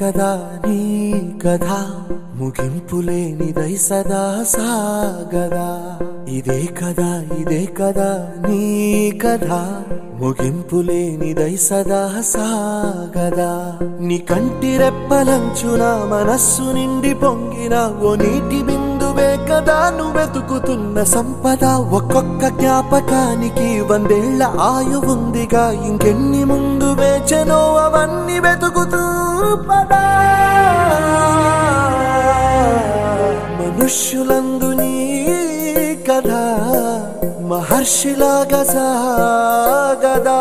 కదా నీ కథ ముగింపులేనిదై సదా సాగదా ఇదే కదా నీ కథ ముగింపులేనిదై సదా సాగదా నీ కంటి రెప్పలంచున మనస్సు నిండి పొంగిన ఓ నీటి బిందువే కదా నువ్వెతుకుతున్న సంపద ఒక్కొక్క జ్ఞాపకానికి 100 ఏళ్ల ఆయువుందిగా ఇంకెన్ని ముందు వేచనో అవన్నీ వెతుకుతూ పదా మనుష్యులందు నీ కథ మహర్షిలాగా సాగదా